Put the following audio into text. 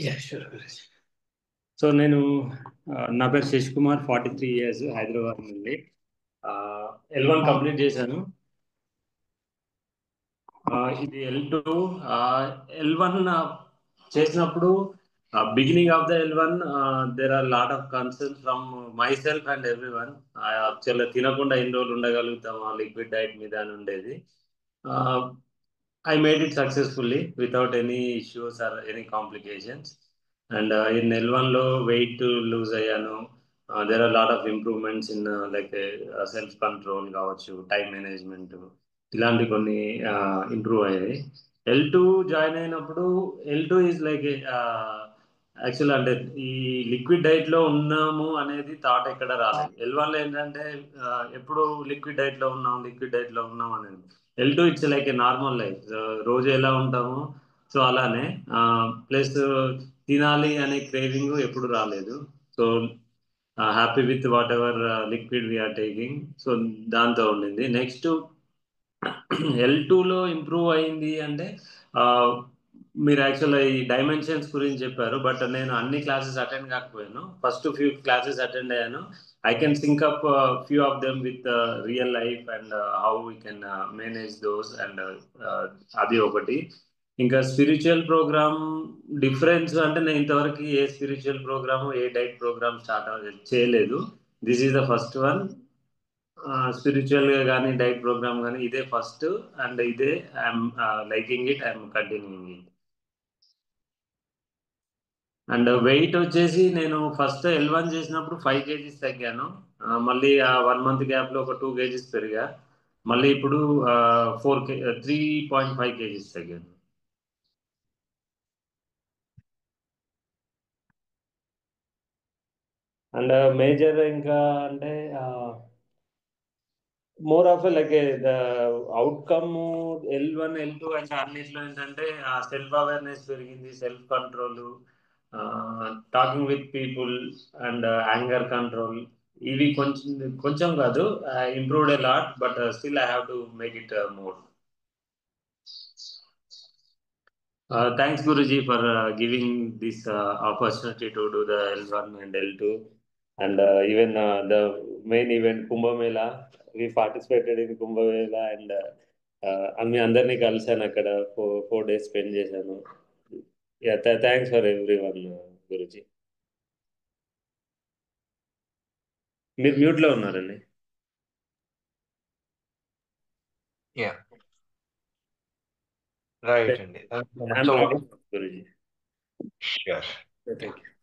Yeah, sure. So నేను నా పేరు శశి కుమార్, 43 years, హైదరాబాద్ నుండి. L1 కంప్లీట్ చేశాను. ఇది L2. L1 చేసినప్పుడు beginning of the L1 there are lot of concerns from మై సెల్ఫ్ అండ్ ఎవ్రీ వన్. యాక్చువల్గా తినకుండా ఎన్ని రోజులు ఉండగలుగుతామా లిక్విడ్ డైట్ మీద అని ఉండేది. I made it successfully without any issues or any complications. And in L1 లో weight lose అయ్యాను. There are a lot of improvements in like self control కావచ్చు, టైం మేనేజ్మెంట్, ఇలాంటి కొన్ని ఇంప్రూవ్ అయ్యాయి. L2 జాయిన్ అయినప్పుడు L2 ఈజ్ లైక్ యాక్చువల్ అంటే ఈ liquid diet లో ఉన్నాము అనేది థాట్ ఎక్కడ రాలేదు. L1 లో ఏంటంటే ఎప్పుడు లిక్విడ్ డైట్ లో ఉన్నాం అనేది. L2 it's like A normal life, రోజు ఎలా ఉంటాము సో అలానే. ప్లస్ తినాలి అనే క్రేవింగ్ ఎప్పుడు రాలేదు. So happy with whatever liquid we are taking. So దాంతో ఉండింది. నెక్స్ట్ L2లో ఇంప్రూవ్ అయింది అంటే ఆ, మీరు యాక్చువల్గా ఈ డైమెన్షన్స్ గురించి చెప్పారు, బట్ నేను అన్ని క్లాసెస్ అటెండ్ కాకపోయాను. ఫస్ట్ ఫ్యూ క్లాసెస్ అటెండ్ అయ్యాను. I can sync up few of them with real life and how we can manage those and అది ఒకటి. ఇంకా స్పిరిచువల్ ప్రోగ్రామ్ డిఫరెన్స్ అంటే నేను ఇంతవరకు ఏ స్పిరిచువల్ ప్రోగ్రామ్ ఏ డైట్ ప్రోగ్రామ్ స్టార్ట్ చేయలేదు. This is the first one. Spiritual గా కానీ డైట్ ప్రోగ్రామ్ కానీ ఇదే ఫస్ట్. అండ్ ఇదే I'm liking it, I'm continuing it. And weight వచ్చేసి నేను ఫస్ట్ L1 చేసినప్పుడు 5 kgs తగ్గాను. మళ్ళీ ఆ 1 month గ్యాప్ లో ఒక 2 kgs పెరిగా. మళ్ళీ ఇప్పుడు 3.5 kgs తగ్గాను. అండ్ మేజర్ ఇంకా అంటే more of like the outcome L1 L2 అంటే అన్నిట్లో ఏంటంటే సెల్ఫ్ అవేర్నెస్ పెరిగింది, self control, talking with people and anger control. ఇవి కొంచెం కొంచెం కాదు, improved a lot, but still I have to make it more. Thanks, Guruji, for giving this opportunity to do the L1 and L2. And even the main event, Kumbh Mela, we participated in Kumbh Mela and అన్ని అందరినీ కలిసాను అక్కడ. 4 days spend చేశాను. Yeah, thanks for every one, Guruji. మీరు మ్యూట్లో ఉన్నారండి. Yeah right అండి. I'm Guruji. Sure. Thank you.